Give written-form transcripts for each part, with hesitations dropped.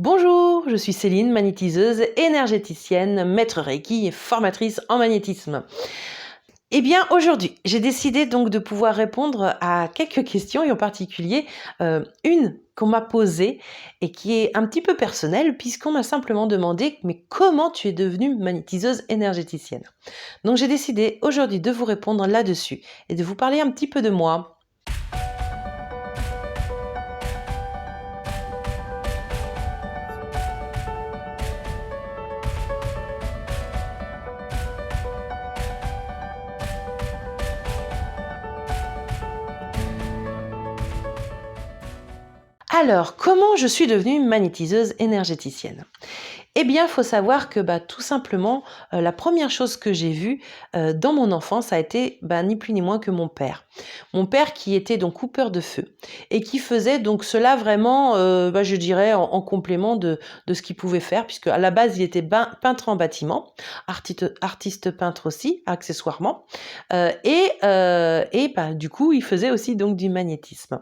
Bonjour, je suis Céline, magnétiseuse, énergéticienne, maître Reiki et formatrice en magnétisme. Eh bien, aujourd'hui, j'ai décidé donc de pouvoir répondre à quelques questions et en particulier une qu'on m'a posée et qui est un petit peu personnelle puisqu'on m'a simplement demandé mais comment tu es devenue magnétiseuse énergéticienne. Donc j'ai décidé aujourd'hui de vous répondre là-dessus et de vous parler un petit peu de moi. Alors, comment je suis devenue magnétiseuse énergéticienne? Eh bien, il faut savoir que tout simplement, la première chose que j'ai vue dans mon enfance a été ni plus ni moins que mon père. Mon père qui était donc coupeur de feu et qui faisait donc cela vraiment, je dirais en complément de ce qu'il pouvait faire, puisque à la base il était peintre en bâtiment, artiste peintre aussi, accessoirement, du coup il faisait aussi donc du magnétisme.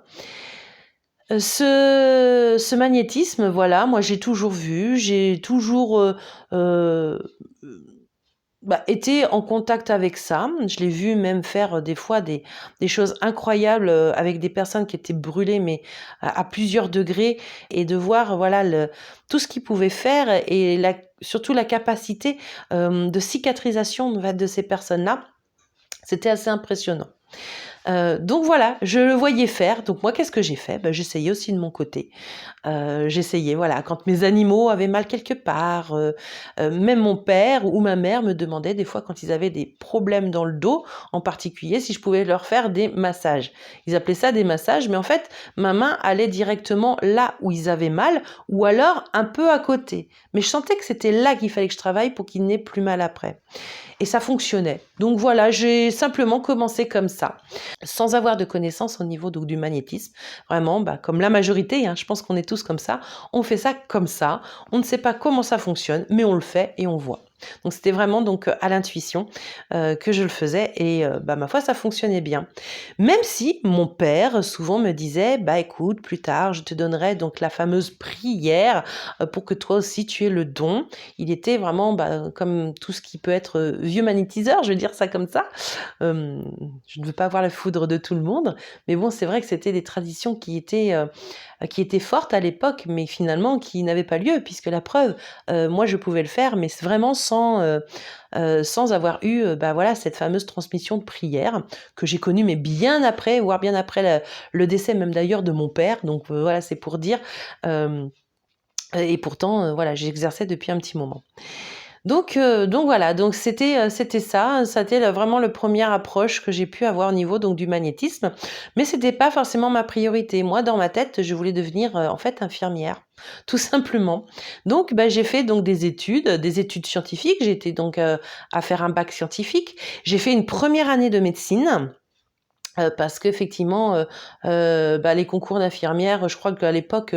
Ce magnétisme, voilà, moi j'ai toujours vu, j'ai toujours, heu, été en contact avec ça. Je l'ai vu même faire, des fois des choses incroyables, avec des personnes qui étaient brûlées, mais à plusieurs degrés et de voir, voilà, tout ce qu'il pouvait faire et surtout la capacité, de cicatrisation, en fait, de ces personnes-là. C'était assez impressionnant. Donc voilà, je le voyais faire, donc moi qu'est-ce que j'ai fait? J'essayais aussi de mon côté. J'essayais, voilà, quand mes animaux avaient mal quelque part, même mon père ou ma mère me demandaient des fois quand ils avaient des problèmes dans le dos, en particulier, si je pouvais leur faire des massages. Ils appelaient ça des massages, mais en fait, ma main allait directement là où ils avaient mal ou alors un peu à côté. Mais je sentais que c'était là qu'il fallait que je travaille pour qu'ils n'aient plus mal après et ça fonctionnait. Donc voilà, j'ai simplement commencé comme ça, sans avoir de connaissances au niveau donc du magnétisme. Vraiment, comme la majorité, hein, je pense qu'on est tous comme ça. On fait ça comme ça. On ne sait pas comment ça fonctionne, mais on le fait et on voit. Donc c'était vraiment donc à l'intuition que je le faisais et ma foi ça fonctionnait bien. Même si mon père souvent me disait écoute plus tard je te donnerai donc la fameuse prière pour que toi aussi tu aies le don. Il était vraiment comme tout ce qui peut être vieux magnétiseur, je veux dire ça comme ça. Hem, je ne veux pas avoir la foudre de tout le monde, mais bon, c'est vrai que c'était des traditions qui étaient fortes à l'époque, mais finalement qui n'avaient pas lieu puisque la preuve, moi je pouvais le faire, mais c'est vraiment sans avoir eu, voilà, cette fameuse transmission de prière que j'ai connue, mais bien après, voire bien après le décès même d'ailleurs de mon père, donc voilà, c'est pour dire, hem et pourtant, voilà, j'exerçais depuis un petit moment. Donc voilà, donc c'était ça, c'était le vraiment le première approche que j'ai pu avoir au niveau donc du magnétisme, mais c'était pas forcément ma priorité. Moi, dans ma tête, je voulais devenir, en fait, infirmière, tout simplement. Donc j'ai fait donc des études scientifiques. J'ai été donc, à faire un bac scientifique. J'ai fait une première année de médecine. Parce qu'effectivement, les concours d'infirmières, je crois qu'à l'époque,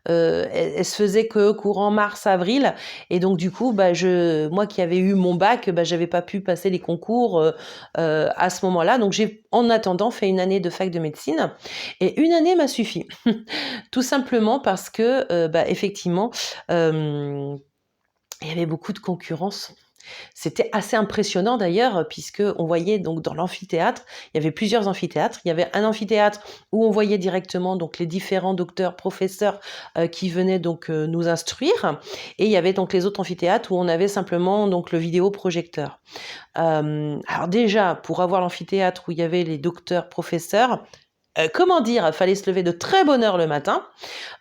elles se faisaient que courant mars-avril et donc du coup, moi qui avais eu mon bac, j'avais pas pu passer les concours, à ce moment-là. Donc j'ai, en attendant, fait une année de fac de médecine et une année m'a suffi. Tout simplement parce que, effectivement, hem, il y avait beaucoup de concurrence. C'était assez impressionnant d'ailleurs, puisque on voyait donc dans l'amphithéâtre, il y avait plusieurs amphithéâtres. Il y avait un amphithéâtre où on voyait directement donc les différents docteurs, professeurs, qui venaient donc, nous instruire et il y avait donc les autres amphithéâtres où on avait simplement donc le vidéoprojecteur. Alors déjà, pour avoir l'amphithéâtre où il y avait les docteurs, professeurs, comment dire? Fallait se lever de très bonne heure le matin.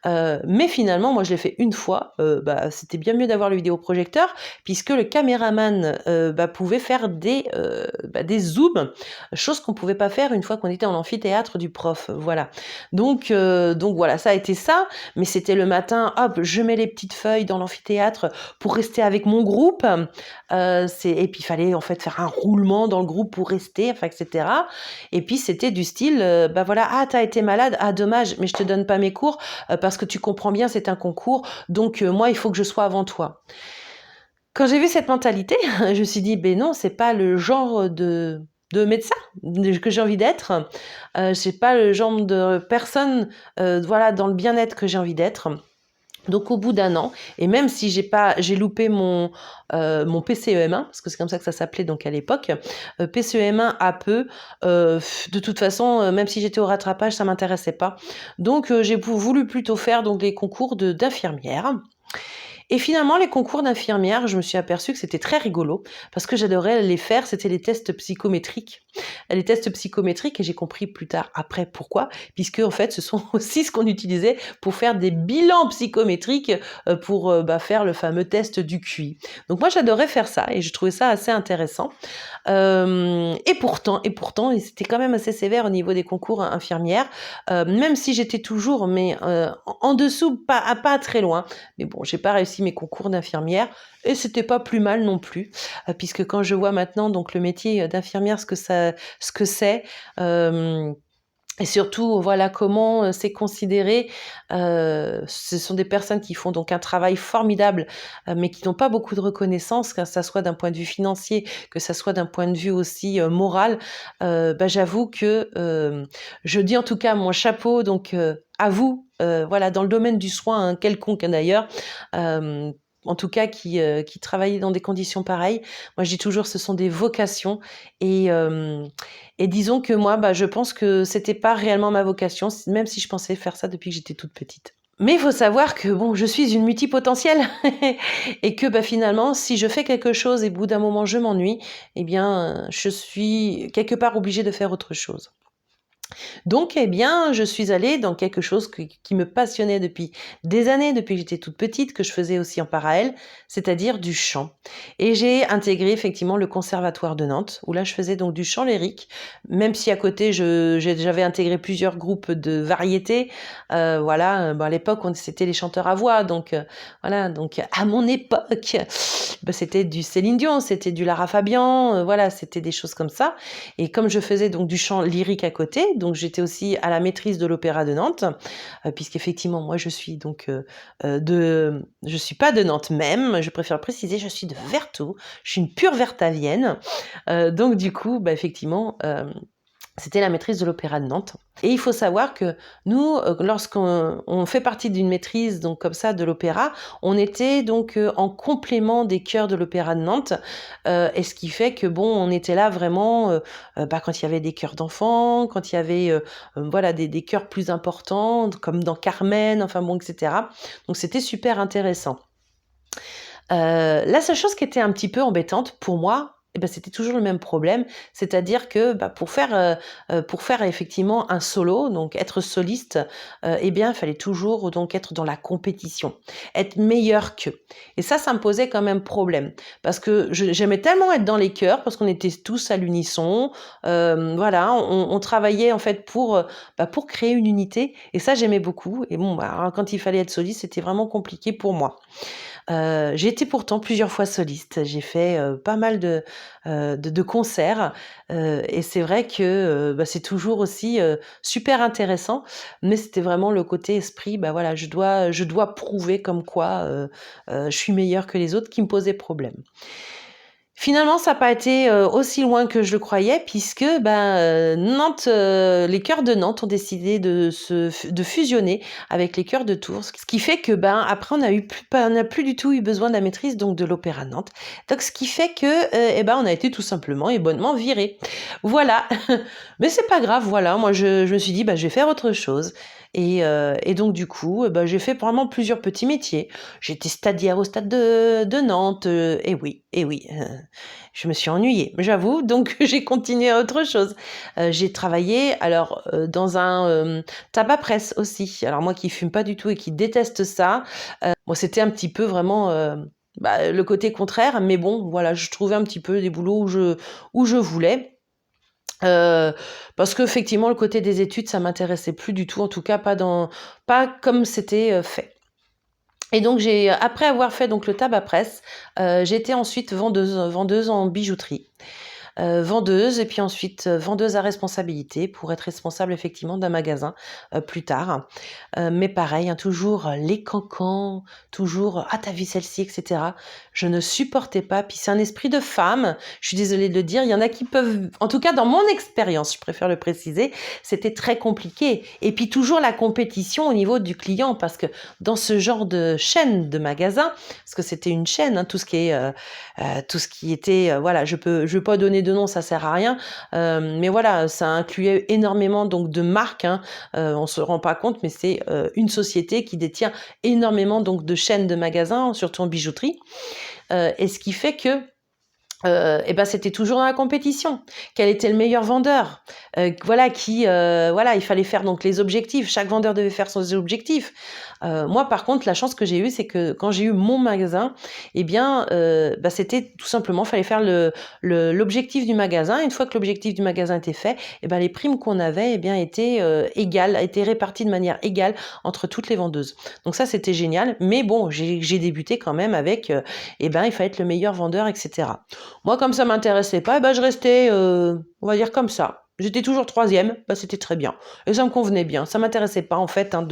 Mais finalement, moi, je l'ai fait une fois, c'était bien mieux d'avoir le vidéoprojecteur puisque le caméraman, pouvait faire des zooms, chose qu'on pouvait pas faire une fois qu'on était en amphithéâtre du prof, voilà. Donc voilà, ça a été ça, mais c'était le matin, hop, je mets les petites feuilles dans l'amphithéâtre pour rester avec mon groupe, et puis il fallait en fait faire un roulement dans le groupe pour rester, enfin et cetera et puis c'était du style, voilà: «Ah, tu as été malade? Ah dommage, mais je te donne pas mes cours, parce que tu comprends bien, c'est un concours, donc moi, il faut que je sois avant toi. Quand j'ai vu cette mentalité, je me suis dit, ben non, c'est pas le genre de médecin que j'ai envie d'être. C'est pas le genre de personne, voilà, dans le bien-être que j'ai envie d'être. Donc au bout d'un an, et même si j'ai loupé mon PCEM1, parce que c'est comme ça que ça s'appelait donc à l'époque, PCEM1 à peu, de toute façon, même si j'étais au rattrapage, ça m'intéressait pas. Donc j'ai voulu plutôt faire donc les concours d'infirmière. Et finalement, les concours d'infirmière, je me suis aperçue que c'était très rigolo parce que j'adorais les faire. C'était les tests psychométriques. Les tests psychométriques, et j'ai compris plus tard après pourquoi, puisque en fait, ce sont aussi ce qu'on utilisait pour faire des bilans psychométriques pour faire le fameux test du QI. Donc moi, j'adorais faire ça et je trouvais ça assez intéressant. Et pourtant, et c'était quand même assez sévère au niveau des concours infirmières, même si j'étais toujours, mais en dessous, pas très loin. Mais bon, j'ai pas réussi mes concours d'infirmière et c'était pas plus mal non plus, puisque quand je vois maintenant donc le métier d'infirmière, ce que c'est, et surtout, voilà comment c'est considéré. Ce sont des personnes qui font donc un travail formidable, mais qui n'ont pas beaucoup de reconnaissance, que ça soit d'un point de vue financier, que ça soit d'un point de vue aussi moral. J'avoue que je dis en tout cas mon chapeau donc à vous, voilà, dans le domaine du soin, hein, quelconque hein, d'ailleurs. euh, en tout cas, qui travaillent dans des conditions pareilles. Moi, je dis toujours, ce sont des vocations. Et, euh, et disons que moi, je pense que c'était pas réellement ma vocation, même si je pensais faire ça depuis que j'étais toute petite. Mais il faut savoir que bon, je suis une multipotentielle et que finalement, si je fais quelque chose et au bout d'un moment je m'ennuie, eh bien, je suis quelque part obligée de faire autre chose. Donc, eh bien, je suis allée dans quelque chose qui me passionnait depuis des années, depuis que j'étais toute petite, que je faisais aussi en parallèle, c'est-à-dire du chant. Et j'ai intégré effectivement le Conservatoire de Nantes, où là, je faisais donc du chant lyrique, même si à côté, j'avais intégré plusieurs groupes de variétés. Voilà, à l'époque, c'était les chanteurs à voix, donc voilà, donc à mon époque, c'était du Céline Dion, c'était du Lara Fabian, voilà, c'était des choses comme ça. Et comme je faisais donc du chant lyrique à côté, donc j'étais aussi à la maîtrise de l'Opéra de Nantes, puisqu'effectivement moi je suis pas de Nantes même, je préfère préciser, je suis de Vertou, je suis une pure vertavienne. Donc du coup, effectivement, c'était la maîtrise de l'Opéra de Nantes. Et il faut savoir que nous, lorsqu'on fait partie d'une maîtrise donc comme ça de l'opéra, on était donc en complément des chœurs de l'Opéra de Nantes. Et ce qui fait que bon, on était là vraiment quand il y avait des chœurs d'enfants, quand il y avait voilà des chœurs plus importants, comme dans Carmen, enfin bon, etc. Donc c'était super intéressant. La seule chose qui était un petit peu embêtante pour moi, c'était toujours le même problème, c'est-à-dire que, pour faire effectivement un solo, donc être soliste, il fallait toujours donc être dans la compétition, être meilleur qu'eux. Et ça me posait quand même problème parce que j'aimais tellement être dans les chœurs parce qu'on était tous à l'unisson, voilà, on travaillait en fait pour créer une unité et ça j'aimais beaucoup et bon, alors quand il fallait être soliste, c'était vraiment compliqué pour moi. J'ai été pourtant plusieurs fois soliste. J'ai fait, pas mal de concerts, et c'est vrai que, c'est toujours aussi, super intéressant, mais c'était vraiment le côté esprit, voilà, je dois prouver comme quoi, je suis meilleure que les autres qui me posait problème. Finalement, ça n'a pas été, aussi loin que je le croyais puisque, Nantes, les chœurs de Nantes ont décidé de fusionner avec les chœurs de Tours. Ce qui fait que, après on n'a plus du tout eu besoin de la maîtrise donc de l'Opéra de Nantes. Donc ce qui fait que, on a été tout simplement et bonnement virés. Voilà. Mais c'est pas grave, voilà, moi je me suis dit: «Je vais faire autre chose» et donc du coup, j'ai fait vraiment plusieurs petits métiers. J'étais stadière au stade de Nantes, et oui, je me suis ennuyée, j'avoue, donc j'ai continué à autre chose. J'ai travaillé alors, dans un, tabac presse aussi. Alors moi qui fume pas du tout et qui déteste ça, bon c'était un petit peu vraiment, le côté contraire, mais bon voilà, je trouvais un petit peu des boulots où je voulais. Heu, Parce qu'effectivement le côté des études, ça m'intéressait plus du tout, en tout cas pas comme c'était, fait. Et donc après avoir fait donc le tabac presse, j'ai été ensuite vendeuse en bijouterie. vendeuse et puis ensuite, vendeuse à responsabilité pour être responsable effectivement d'un magasin, plus tard. Mais pareil, hein, toujours les cancans, toujours: «Ah tu vu celle-ci?» et cetera. Je ne supportais pas, puis c'est un esprit de femme, je suis désolée de le dire, il y en a qui peuvent en tout cas dans mon expérience, je préfère le préciser, c'était très compliqué et puis toujours la compétition au niveau du client parce que dans ce genre de chaîne de magasins, parce que c'était une chaîne, hein, tout ce qui était, voilà, je veux pas donner de nom, ça sert à rien, mais voilà, ça incluait énormément donc de marques, hein, on se rend pas compte, mais c'est, une société qui détient énormément donc de chaînes de magasins, surtout en bijouterie, et ce qui fait que et ben, c'était toujours dans la compétition. Quel était le meilleur vendeur? Voilà voilà, il fallait faire donc les objectifs. Chaque vendeur devait faire ses objectifs. Moi, par contre, la chance que j'ai eue, c'est que quand j'ai eu mon magasin, eh bien, bah, c'était tout simplement, fallait faire l'objectif du magasin. Une fois que l'objectif du magasin était fait, eh ben, les primes qu'on avait, eh bien, étaient réparties de manière égale entre toutes les vendeuses. Donc ça, c'était génial. Mais bon, j'ai débuté quand même avec, eh ben, il fallait être le meilleur vendeur, et cetera. Moi, comme ça m'intéressait pas, eh ben, je restais, on va dire comme ça. J'étais toujours troisième, bah, c'était très bien. Et ça me convenait bien. Ça m'intéressait pas, en fait, hein,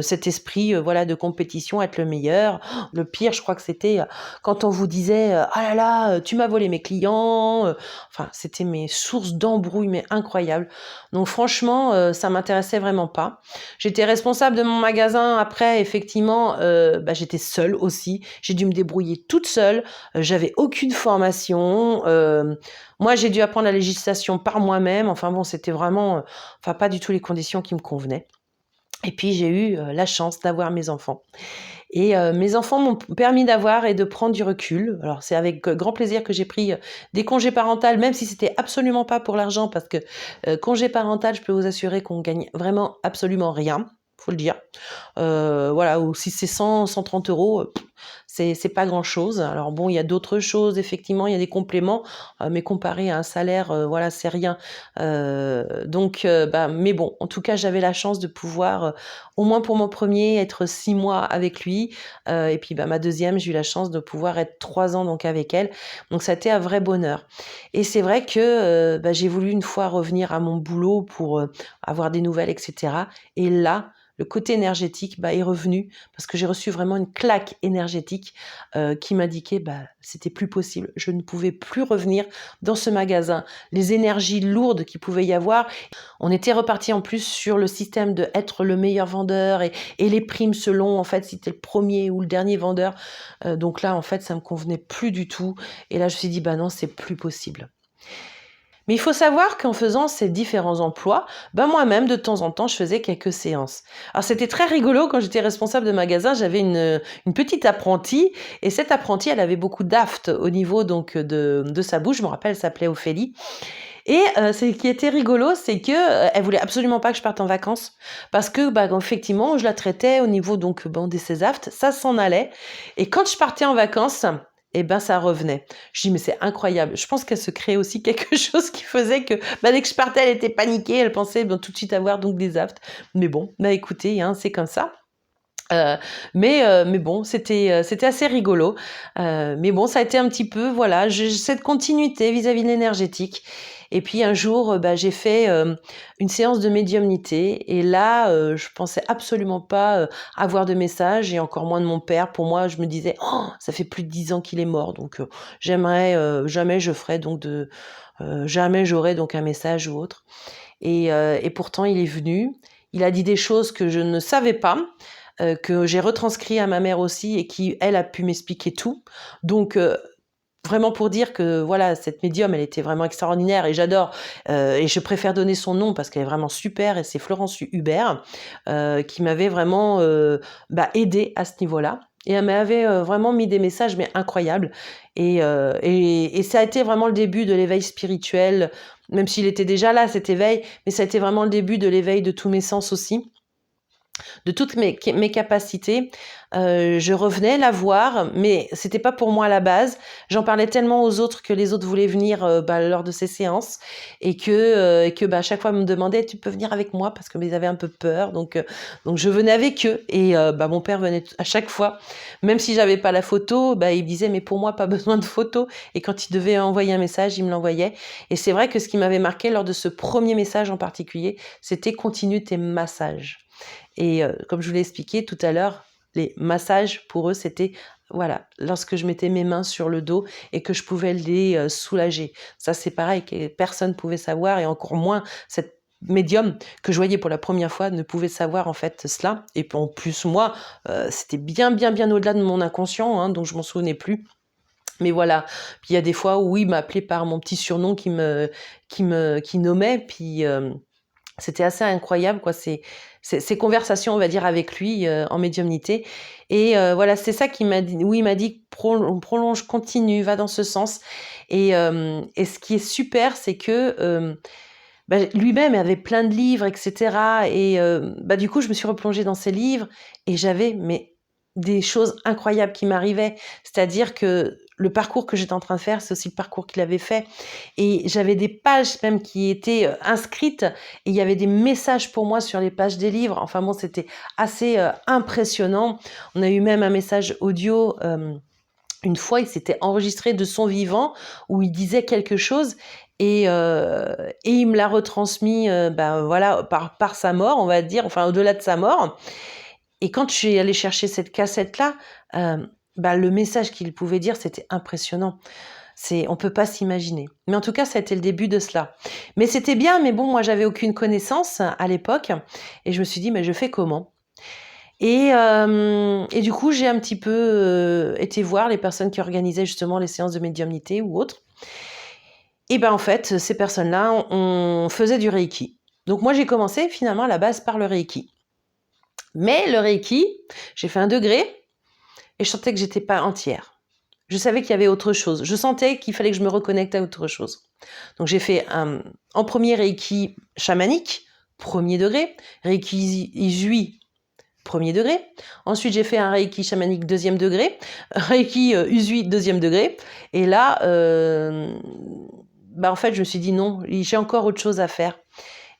cet esprit, voilà, de compétition, être le meilleur. Oh, le pire, je crois que c'était quand on vous disait, ah là là, tu m'as volé mes clients. Enfin, c'était mes sources d'embrouille, mais incroyables. Donc, franchement, ça m'intéressait vraiment pas. J'étais responsable de mon magasin. Après, effectivement, bah, j'étais seule aussi. J'ai dû me débrouiller toute seule. J'avais aucune formation. Moi, j'ai dû apprendre la législation par moi-même. Enfin bon, c'était vraiment, enfin pas du tout les conditions qui me convenaient. Et puis j'ai eu la chance d'avoir mes enfants. Et mes enfants m'ont permis d'avoir et de prendre du recul. Alors c'est avec grand plaisir que j'ai pris des congés parentaux, même si c'était absolument pas pour l'argent, parce que congé parental, je peux vous assurer qu'on gagne vraiment absolument rien, faut le dire. Voilà, ou si c'est 100, 130 euros, c'est pas grand-chose. Alors bon, il y a d'autres choses, effectivement, il y a des compléments, mais comparé à un salaire, voilà, c'est rien. Donc, bah, mais bon, en tout cas, j'avais la chance de pouvoir, au moins pour mon premier, être 6 mois avec lui, et puis, bah, ma deuxième, j'ai eu la chance de pouvoir être 3 ans donc avec elle. Donc ça a été un vrai bonheur. Et c'est vrai que, bah, j'ai voulu une fois revenir à mon boulot pour, avoir des nouvelles, et cetera. Et là, le côté énergétique, bah, est revenu parce que j'ai reçu vraiment une claque énergétique, qui m'indiquait, bah, c'était plus possible. Je ne pouvais plus revenir dans ce magasin. Les énergies lourdes qu'il pouvait y avoir. On était reparti en plus sur le système de être le meilleur vendeur et les primes selon, en fait, si tu es le premier ou le dernier vendeur. Donc là, en fait, ça me convenait plus du tout et là, je me suis dit: «Bah non, c'est plus possible». Mais il faut savoir qu'en faisant ces différents emplois, ben moi-même, de temps en temps, je faisais quelques séances. Alors c'était très rigolo quand j'étais responsable de magasin, j'avais une petite apprentie et cette apprentie, elle avait beaucoup d'aft au niveau donc de sa bouche. Je me rappelle, elle s'appelait Ophélie. Et ce qui était rigolo, c'est que elle voulait absolument pas que je parte en vacances parce que, bah, effectivement, je la traitais au niveau donc bon de ses aftes, ça s'en allait. Et quand je partais en vacances, et ben ça revenait. Je dis: «Mais c'est incroyable». Je pense qu'elle se créait aussi quelque chose qui faisait que, bah, dès que je partais, elle était paniquée, elle pensait, ben, tout de suite avoir donc des aftes. Mais bon, bah, écoutez, hein, c'est comme ça. Heu, mais bon, c'était assez rigolo. Mais bon, ça a été un petit peu, voilà, j'ai cette continuité vis-à-vis de l'énergétique. Et puis un jour, bah, j'ai fait, une séance de médiumnité et là, je pensais absolument pas, avoir de message et encore moins de mon père. Pour moi, je me disais: «Oh, ça fait plus de 10 ans qu'il est mort, donc jamais je ferai donc jamais j'aurai donc un message ou autre». Et pourtant il est venu. Il a dit des choses que je ne savais pas, que j'ai retranscrit à ma mère aussi et qui, elle, a pu m'expliquer tout. Donc, vraiment pour dire que voilà, cette médium, elle était vraiment extraordinaire et j'adore, et je préfère donner son nom parce qu'elle est vraiment super et c'est Florence Hubert, qui m'avait vraiment, bah, aidée à ce niveau-là et elle m'avait, vraiment mis des messages mais incroyables et ça a été vraiment le début de l'éveil spirituel, même s'il était déjà là cet éveil, mais ça a été vraiment le début de l'éveil de tous mes sens aussi. de toutes mes capacités. Je revenais la voir, mais c'était pas pour moi à la base. J'en parlais tellement aux autres que les autres voulaient venir lors de ces séances et que à chaque fois ils me demandaient tu peux venir avec moi parce que ils avaient un peu peur. Donc je venais avec eux et mon père venait à chaque fois, même si j'avais pas la photo, il me disait mais pour moi pas besoin de photo. Et quand il devait envoyer un message, il me l'envoyait. Et c'est vrai que ce qui m'avait marqué lors de ce premier message en particulier, c'était continue tes massages. Et comme je vous l'ai expliqué tout à l'heure, les massages, pour eux, c'était voilà, lorsque je mettais mes mains sur le dos et que je pouvais les soulager. Ça, c'est pareil, que personne ne pouvait savoir, et encore moins cette médium que je voyais pour la première fois ne pouvait savoir en fait cela. Et en plus, moi, c'était bien, bien, bien au-delà de mon inconscient, donc je m'en souvenais plus. Mais voilà, puis il y a des fois où il m'appelait par mon petit surnom qui nommait, puis c'était assez incroyable, quoi, ces conversations, on va dire, avec lui en médiumnité. Et voilà, c'est ça qu'il m'a dit. Oui, il m'a dit prolonge, continue, va dans ce sens. Et ce qui est super, c'est que lui-même avait plein de livres, etc. Et du coup, je me suis replongée dans ses livres et j'avais des choses incroyables qui m'arrivaient. C'est-à-dire que le parcours que j'étais en train de faire, c'est aussi le parcours qu'il avait fait. Et j'avais des pages même qui étaient inscrites et il y avait des messages pour moi sur les pages des livres. Enfin bon, c'était assez impressionnant. On a eu même un message audio. Une fois, il s'était enregistré de son vivant où il disait quelque chose et il me l'a retransmis voilà, par sa mort, on va dire, enfin au-delà de sa mort. Et quand je suis allée chercher cette cassette-là, le message qu'il pouvait dire, c'était impressionnant. On peut pas s'imaginer. Mais en tout cas, ça a été le début de cela. Mais c'était bien, mais bon, moi, j'avais aucune connaissance à l'époque. Et je me suis dit, mais je fais comment? Et du coup, j'ai un petit peu été voir les personnes qui organisaient justement les séances de médiumnité ou autres. Et en fait, ces personnes-là, on faisait du Reiki. Donc moi, j'ai commencé finalement à la base par le Reiki. Mais le Reiki, j'ai fait 1 degré et je sentais que j'étais pas entière. Je savais qu'il y avait autre chose. Je sentais qu'il fallait que je me reconnecte à autre chose. Donc j'ai fait en premier Reiki chamanique, 1er degré, Reiki Usui, 1er degré. Ensuite, j'ai fait un Reiki chamanique 2e degré, Reiki Usui 2e degré. Et là, en fait, je me suis dit non, j'ai encore autre chose à faire.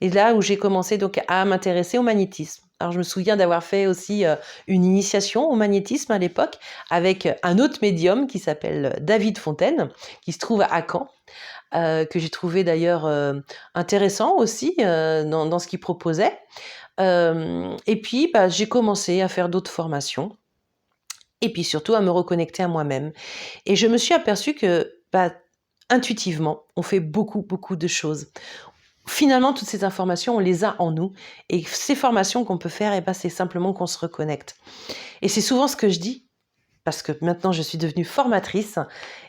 Et là où j'ai commencé donc à m'intéresser au magnétisme. Alors je me souviens d'avoir fait aussi une initiation au magnétisme à l'époque avec un autre médium qui s'appelle David Fontaine, qui se trouve à Caen, que j'ai trouvé d'ailleurs intéressant aussi dans ce qu'il proposait. Et puis j'ai commencé à faire d'autres formations et puis surtout à me reconnecter à moi-même. Et je me suis aperçue que intuitivement, on fait beaucoup, beaucoup de choses. Finalement, toutes ces informations, on les a en nous. Et ces formations qu'on peut faire, c'est simplement qu'on se reconnecte. Et c'est souvent ce que je dis, parce que maintenant, je suis devenue formatrice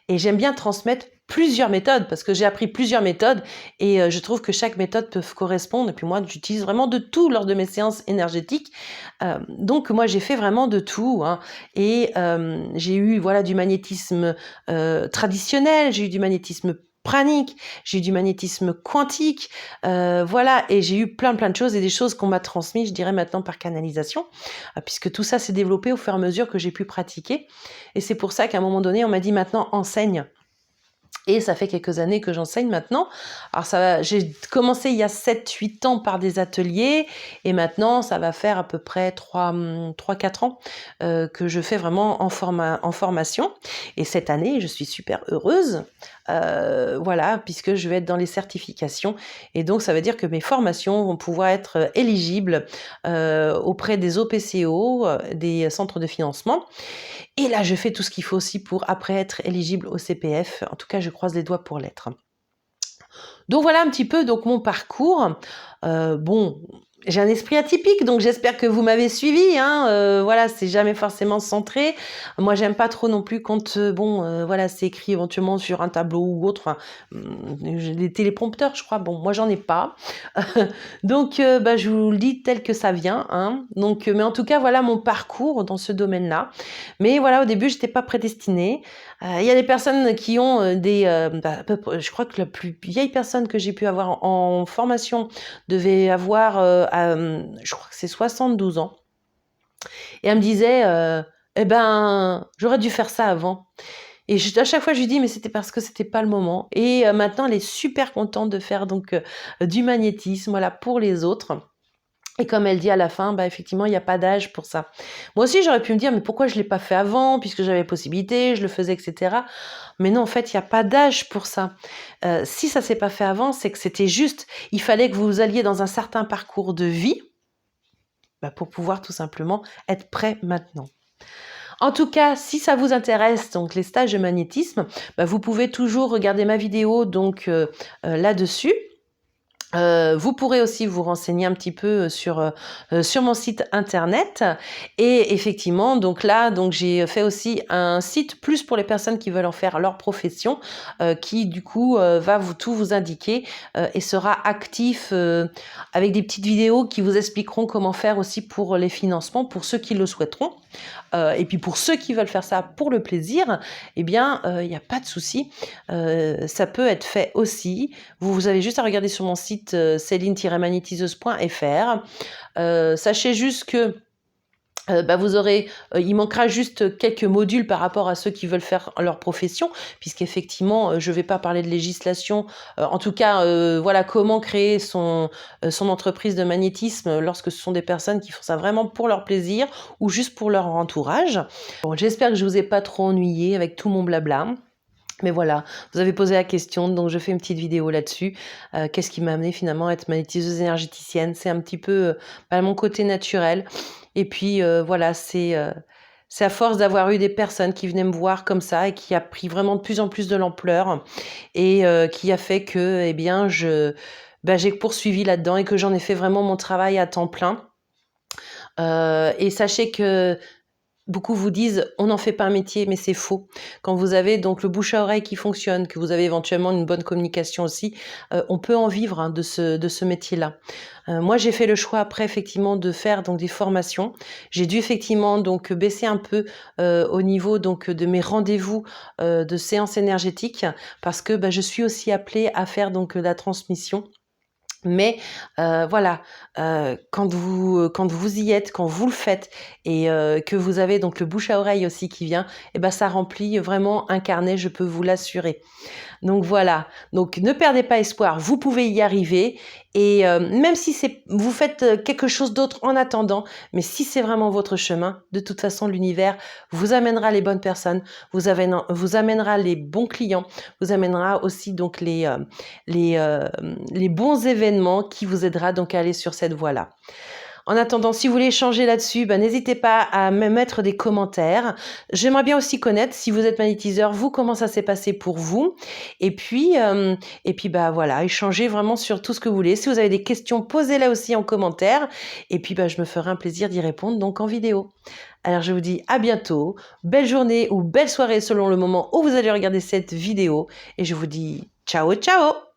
et j'aime bien transmettre plusieurs méthodes, parce que j'ai appris plusieurs méthodes et je trouve que chaque méthode peut correspondre. Et puis moi, j'utilise vraiment de tout lors de mes séances énergétiques. Donc moi, j'ai fait vraiment de tout. Et j'ai eu du magnétisme traditionnel, j'ai eu du magnétisme pranique, j'ai eu du magnétisme quantique, et j'ai eu plein de choses et des choses qu'on m'a transmises, je dirais maintenant par canalisation, puisque tout ça s'est développé au fur et à mesure que j'ai pu pratiquer. Et c'est pour ça qu'à un moment donné, on m'a dit maintenant enseigne. Et ça fait quelques années que j'enseigne maintenant. Alors j'ai commencé il y a 7-8 ans par des ateliers et maintenant ça va faire à peu près 3-4 ans que je fais vraiment en formation. Et cette année, je suis super heureuse, puisque je vais être dans les certifications. Et donc ça veut dire que mes formations vont pouvoir être éligibles auprès des OPCO, des centres de financement. Et là, je fais tout ce qu'il faut aussi pour après être éligible au CPF. En tout cas, je croise les doigts pour l'être. Donc voilà un petit peu mon parcours. J'ai un esprit atypique, donc j'espère que vous m'avez suivi. C'est jamais forcément centré. Moi, j'aime pas trop non plus quand c'est écrit éventuellement sur un tableau ou autre. Enfin, j'ai des téléprompteurs, je crois. Bon, moi, j'en ai pas. Donc, je vous le dis tel que ça vient. Donc, mais en tout cas, voilà mon parcours dans ce domaine-là. Mais voilà, au début, j'étais pas prédestinée. Il y a des personnes qui ont je crois que la plus vieille personne que j'ai pu avoir en formation devait avoir, je crois que c'est 72 ans. Et elle me disait, «Eh ben, j'aurais dû faire ça avant». Et à chaque fois, je lui dis: «Mais c'était parce que c'était pas le moment». Et maintenant, elle est super contente de faire donc du magnétisme, voilà, pour les autres. Et comme elle dit à la fin, bah, effectivement, il y a pas d'âge pour ça. Moi aussi, j'aurais pu me dire: «Mais pourquoi je l'ai pas fait avant? Puisque j'avais possibilité, je le faisais et cetera». Mais non, en fait, il y a pas d'âge pour ça. Si ça s'est pas fait avant, c'est que c'était juste il fallait que vous alliez dans un certain parcours de vie, bah, pour pouvoir tout simplement être prêt maintenant. En tout cas, si ça vous intéresse, donc les stages de magnétisme, bah, vous pouvez toujours regarder ma vidéo donc là-dessus. Vous pourrez aussi vous renseigner un petit peu sur mon site internet. Et effectivement, donc là, donc j'ai fait aussi un site plus pour les personnes qui veulent en faire leur profession, qui du coup va tout vous indiquer et sera actif avec des petites vidéos qui vous expliqueront comment faire aussi pour les financements, pour ceux qui le souhaiteront. Et puis pour ceux qui veulent faire ça pour le plaisir, eh bien, il n'y a pas de souci. Ça peut être fait aussi. Vous avez juste à regarder sur mon site céline-magnétiseuse.fr. Sachez juste que bah, il manquera juste quelques modules par rapport à ceux qui veulent faire leur profession, puisqu'effectivement, je ne vais pas parler de législation. En tout cas, voilà comment créer son entreprise de magnétisme lorsque ce sont des personnes qui font ça vraiment pour leur plaisir ou juste pour leur entourage. Bon, j'espère que je vous ai pas trop ennuyé avec tout mon blabla. Mais voilà, vous avez posé la question, donc je fais une petite vidéo là-dessus. Qu'est-ce qui m'a amené finalement à être magnétiseuse énergéticienne? C'est un petit peu bah, mon côté naturel. Et puis voilà, c'est à force d'avoir eu des personnes qui venaient me voir comme ça et qui a pris vraiment de plus en plus de l'ampleur et qui a fait que, eh bien, bah, j'ai poursuivi là-dedans et que j'en ai fait vraiment mon travail à temps plein. Et sachez que beaucoup vous disent: «On n'en fait pas un métier», mais c'est faux. Quand vous avez donc le bouche à oreille qui fonctionne, que vous avez éventuellement une bonne communication aussi, on peut en vivre, hein, de ce métier-là. Moi, j'ai fait le choix après effectivement de faire donc des formations. J'ai dû effectivement donc baisser un peu, au niveau donc de mes rendez-vous, de séances énergétiques parce que, bah, je suis aussi appelée à faire donc la transmission. Mais voilà, quand vous y êtes, quand vous le faites et que vous avez donc le bouche à oreille aussi qui vient, et ben ça remplit vraiment un carnet, je peux vous l'assurer. Donc voilà, donc ne perdez pas espoir, vous pouvez y arriver et même si vous faites quelque chose d'autre en attendant, mais si c'est vraiment votre chemin, de toute façon l'univers vous amènera les bonnes personnes, vous amènera les bons clients, vous amènera aussi donc les, euh, les bons événements qui vous aidera donc à aller sur cette voie-là. En attendant, si vous voulez échanger là-dessus, bah, n'hésitez pas à me mettre des commentaires. J'aimerais bien aussi connaître, si vous êtes magnétiseur, vous, comment ça s'est passé pour vous. Et puis, bah, voilà, échanger vraiment sur tout ce que vous voulez. Si vous avez des questions, posez-les aussi en commentaire. Et puis, bah, je me ferai un plaisir d'y répondre donc en vidéo. Alors, je vous dis à bientôt. Belle journée ou belle soirée selon le moment où vous allez regarder cette vidéo. Et je vous dis ciao, ciao!